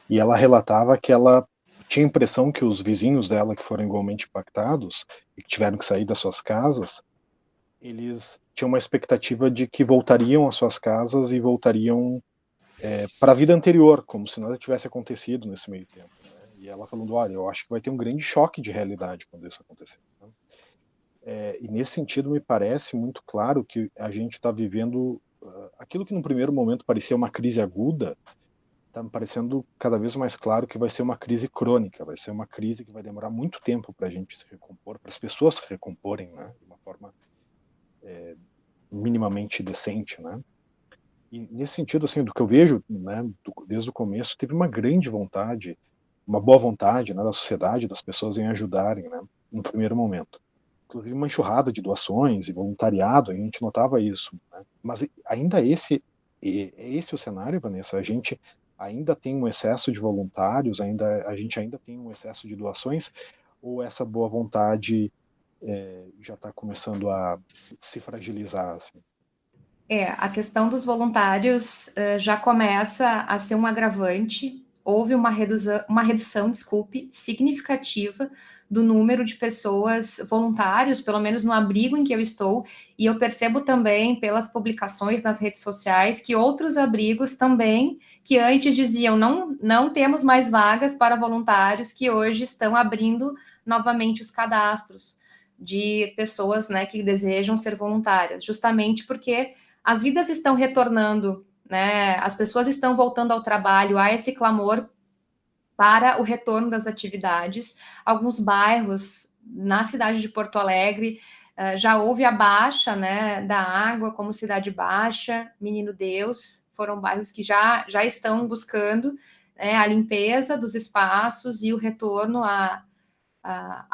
e ela relatava que ela tinha a impressão que os vizinhos dela que foram igualmente impactados e que tiveram que sair das suas casas, eles tinham uma expectativa de que voltariam às suas casas e voltariam para a vida anterior, como se nada tivesse acontecido nesse meio tempo, né? E ela falando, olha, eu acho que vai ter um grande choque de realidade quando isso acontecer, né? E nesse sentido me parece muito claro que a gente está vivendo aquilo que no primeiro momento parecia uma crise aguda, está me parecendo cada vez mais claro que vai ser uma crise crônica, vai ser uma crise que vai demorar muito tempo para a gente se recompor, para as pessoas se recomporem, né, de uma forma minimamente decente, né? E nesse sentido, assim, do que eu vejo, né, desde o começo, teve uma grande vontade, uma boa vontade, né, da sociedade, das pessoas em ajudarem, né, no primeiro momento. Inclusive uma enxurrada de doações e voluntariado, a gente notava isso, né? Mas ainda esse o cenário, Vanessa, a gente ainda tem um excesso de voluntários, a gente ainda tem um excesso de doações, ou essa boa vontade já está começando a se fragilizar, assim? A questão dos voluntários já começa a ser um agravante. Houve uma redução, significativa do número de pessoas voluntários, pelo menos no abrigo em que eu estou, e eu percebo também pelas publicações nas redes sociais que outros abrigos também, que antes diziam não temos mais vagas para voluntários, que hoje estão abrindo novamente os cadastros de pessoas, né, que desejam ser voluntárias, justamente porque as vidas estão retornando, né? As pessoas estão voltando ao trabalho, há esse clamor para o retorno das atividades. Alguns bairros na cidade de Porto Alegre já houve a baixa, né, da água, como Cidade Baixa, Menino Deus, foram bairros que já estão buscando, né, a limpeza dos espaços e o retorno à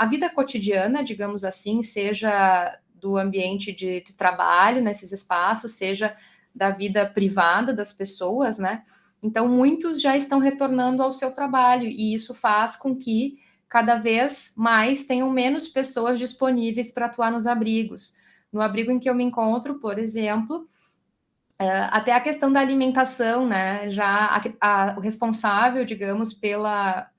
vida cotidiana, digamos assim, seja do ambiente de trabalho nesses espaços, seja da vida privada das pessoas, né? Então, muitos já estão retornando ao seu trabalho, e isso faz com que cada vez mais tenham menos pessoas disponíveis para atuar nos abrigos. No abrigo em que eu me encontro, por exemplo, até a questão da alimentação, né? Já o responsável, digamos, pela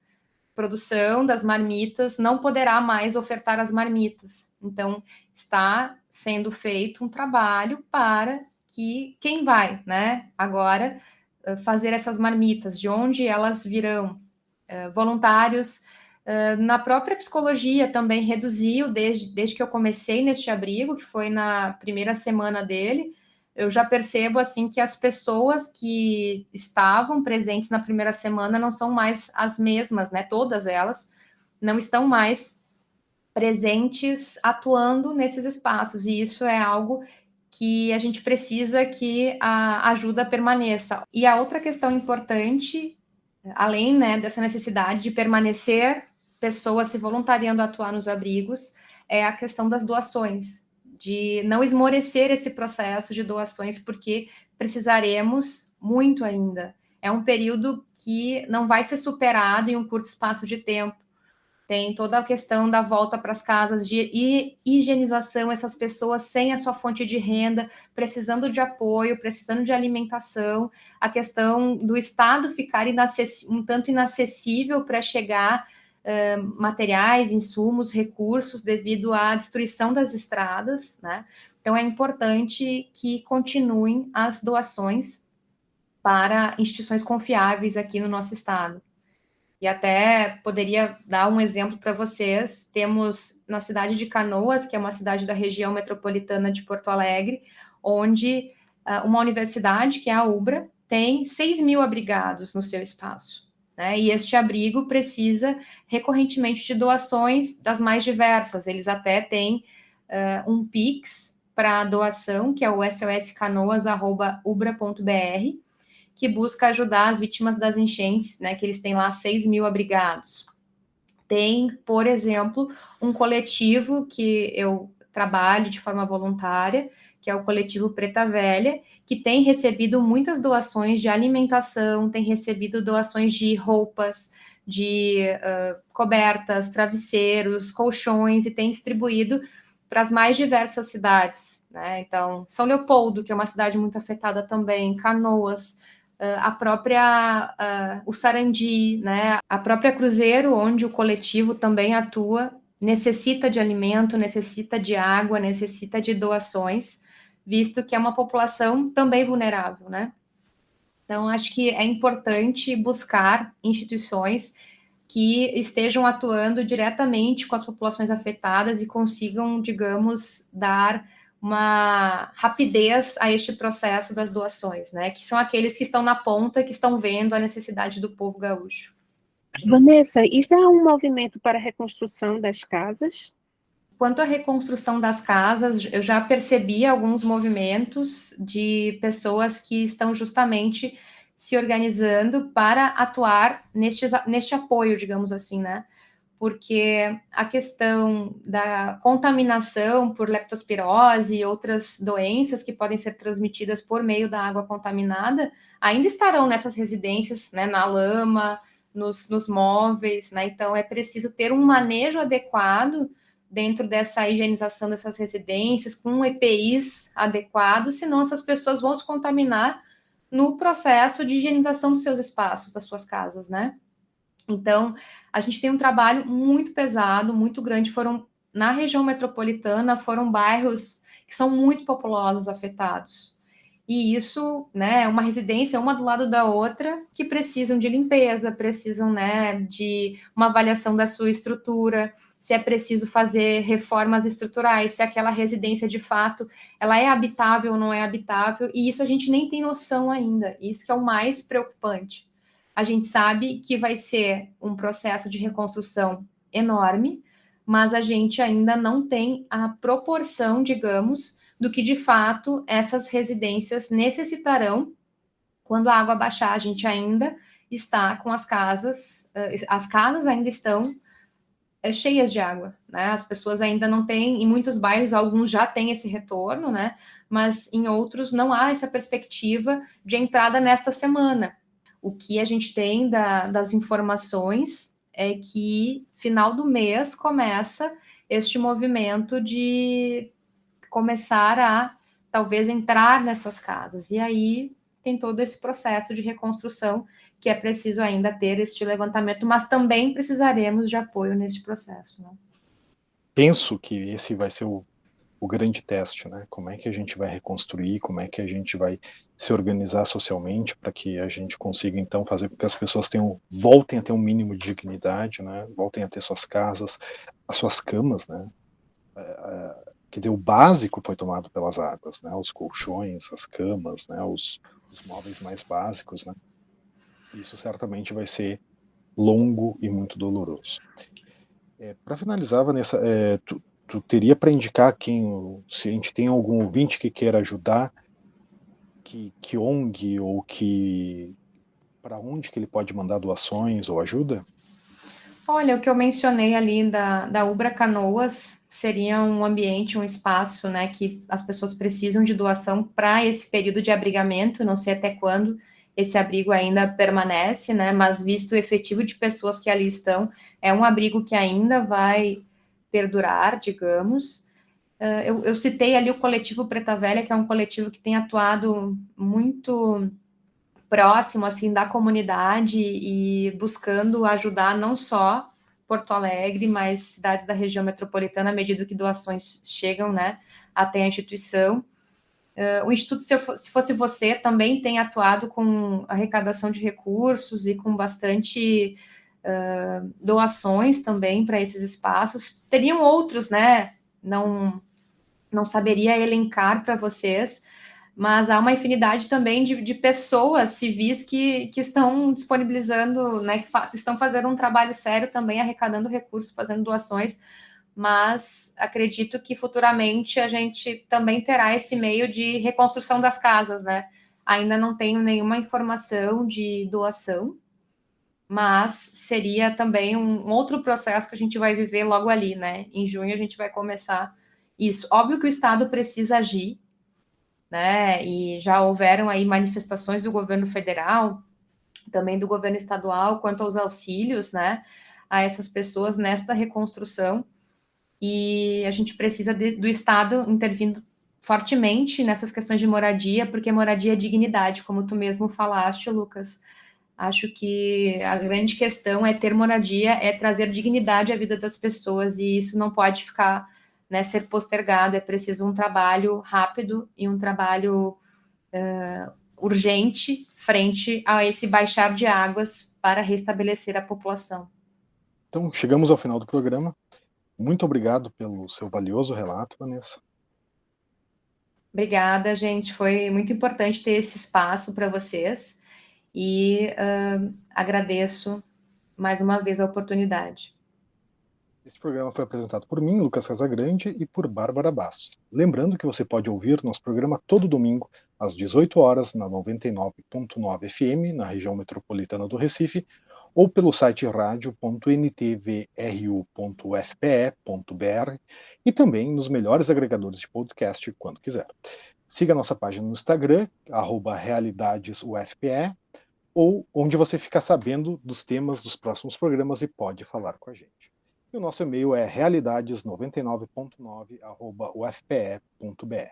produção das marmitas não poderá mais ofertar as marmitas. Então, está sendo feito um trabalho para que quem vai, né, agora fazer essas marmitas, de onde elas virão. Voluntários na própria psicologia também reduziu, desde que eu comecei neste abrigo, que foi na primeira semana dele. Eu já percebo assim que as pessoas que estavam presentes na primeira semana não são mais as mesmas, né? Todas elas não estão mais presentes atuando nesses espaços, e isso é algo que a gente precisa que a ajuda permaneça. E a outra questão importante, além, né, dessa necessidade de permanecer pessoas se voluntariando a atuar nos abrigos, é a questão das doações, de não esmorecer esse processo de doações, porque precisaremos muito ainda. É um período que não vai ser superado em um curto espaço de tempo. Tem toda a questão da volta para as casas, de higienização, essas pessoas sem a sua fonte de renda, precisando de apoio, precisando de alimentação, a questão do Estado ficar um tanto inacessível para chegar materiais, insumos, recursos, devido à destruição das estradas, né? Então, é importante que continuem as doações para instituições confiáveis aqui no nosso estado. E até poderia dar um exemplo para vocês. Temos na cidade de Canoas, que é uma cidade da região metropolitana de Porto Alegre, onde uma universidade, que é a UBRA, tem 6.000 abrigados no seu espaço, né? E este abrigo precisa recorrentemente de doações das mais diversas. Eles até têm um Pix para doação, que é o soscanoas@ubra.br, que busca ajudar as vítimas das enchentes, né, que eles têm lá 6.000 abrigados. Tem, por exemplo, um coletivo que eu trabalho de forma voluntária, que é o coletivo Preta Velha, que tem recebido muitas doações de alimentação, tem recebido doações de roupas, de cobertas, travesseiros, colchões, e tem distribuído para as mais diversas cidades, né? Então, São Leopoldo, que é uma cidade muito afetada também, Canoas, o Sarandi, né? A própria Cruzeiro, onde o coletivo também atua, necessita de alimento, necessita de água, necessita de doações, visto que é uma população também vulnerável, né? Então, acho que é importante buscar instituições que estejam atuando diretamente com as populações afetadas e consigam, digamos, dar uma rapidez a este processo das doações, né? Que são aqueles que estão na ponta, que estão vendo a necessidade do povo gaúcho. Vanessa, isso é um movimento para a reconstrução das casas? Quanto à reconstrução das casas, eu já percebi alguns movimentos de pessoas que estão justamente se organizando para atuar neste apoio, digamos assim, né? Porque a questão da contaminação por leptospirose e outras doenças que podem ser transmitidas por meio da água contaminada ainda estarão nessas residências, né, na lama, nos móveis, né? Então, é preciso ter um manejo adequado dentro dessa higienização dessas residências, com EPIs adequados, senão essas pessoas vão se contaminar no processo de higienização dos seus espaços, das suas casas, né? Então, a gente tem um trabalho muito pesado, muito grande. Na região metropolitana, foram bairros que são muito populosos afetados. E isso, né, uma residência uma do lado da outra, que precisam de limpeza, precisam, né, de uma avaliação da sua estrutura, se é preciso fazer reformas estruturais, se aquela residência, de fato, ela é habitável ou não é habitável, e isso a gente nem tem noção ainda. Isso que é o mais preocupante. A gente sabe que vai ser um processo de reconstrução enorme, mas a gente ainda não tem a proporção, digamos, do que de fato essas residências necessitarão quando a água baixar. A gente ainda está com as casas ainda estão cheias de água, né? As pessoas ainda não têm, em muitos bairros, alguns já têm esse retorno, né? Mas em outros não há essa perspectiva de entrada nesta semana. O que a gente tem das informações é que final do mês começa este movimento de começar a talvez entrar nessas casas. E aí tem todo esse processo de reconstrução que é preciso ainda ter este levantamento, mas também precisaremos de apoio nesse processo, né? Penso que esse vai ser o o grande teste, né? Como é que a gente vai reconstruir, como é que a gente vai se organizar socialmente para que a gente consiga, então, fazer com que as pessoas voltem a ter um mínimo de dignidade, né? Voltem a ter suas casas, as suas camas, né? Quer dizer, o básico foi tomado pelas águas, né? Os colchões, as camas, né? Os móveis mais básicos, né? Isso certamente vai ser longo e muito doloroso. Para finalizar, Vanessa, tu teria para indicar se a gente tem algum ouvinte que queira ajudar, que ONG ou para onde que ele pode mandar doações ou ajuda? Olha, o que eu mencionei ali da Ubra Canoas seria um ambiente, um espaço, né, que as pessoas precisam de doação para esse período de abrigamento, não sei até quando esse abrigo ainda permanece, né, mas visto o efetivo de pessoas que ali estão, é um abrigo que ainda vai perdurar, digamos. Eu citei ali o coletivo Preta Velha, que é um coletivo que tem atuado muito próximo, assim, da comunidade e buscando ajudar não só Porto Alegre, mas cidades da região metropolitana, à medida que doações chegam, né, até a instituição. O Instituto Se Fosse Você também tem atuado com arrecadação de recursos e com bastante doações também para esses espaços. Teriam outros, né, não saberia elencar para vocês, mas há uma infinidade também de pessoas civis que estão disponibilizando, né, que estão fazendo um trabalho sério também, arrecadando recursos, fazendo doações, mas acredito que futuramente a gente também terá esse meio de reconstrução das casas, né? Ainda não tenho nenhuma informação de doação, mas seria também um outro processo que a gente vai viver logo ali, né? Em junho a gente vai começar isso. Óbvio que o Estado precisa agir, né? E já houveram aí manifestações do governo federal, também do governo estadual, quanto aos auxílios, né? A essas pessoas nesta reconstrução. E a gente precisa do Estado intervindo fortemente nessas questões de moradia, porque moradia é dignidade, como tu mesmo falaste, Lucas. Acho que a grande questão é ter moradia, é trazer dignidade à vida das pessoas, e isso não pode ficar, né, ser postergado, é preciso um trabalho rápido e um trabalho urgente frente a esse baixar de águas para restabelecer a população. Então, chegamos ao final do programa. Muito obrigado pelo seu valioso relato, Vanessa. Obrigada, gente. Foi muito importante ter esse espaço para vocês e agradeço mais uma vez a oportunidade. Esse programa foi apresentado por mim, Lucas Casagrande, e por Bárbara Bastos. Lembrando que você pode ouvir nosso programa todo domingo, às 18 horas, na 99.9 FM, na região metropolitana do Recife, ou pelo site radio.ntvru.fpe.br e também nos melhores agregadores de podcast quando quiser. Siga nossa página no Instagram, @realidadesufpe, ou onde você fica sabendo dos temas dos próximos programas e pode falar com a gente. E o nosso e-mail é realidades99.9@ufpe.br.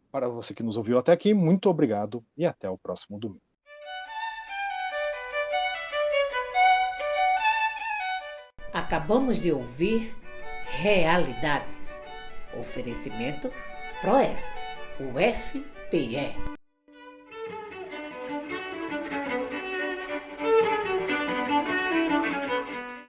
Para você que nos ouviu até aqui, muito obrigado e até o próximo domingo. Acabamos de ouvir Realidades. Oferecimento Proeste, UFPE.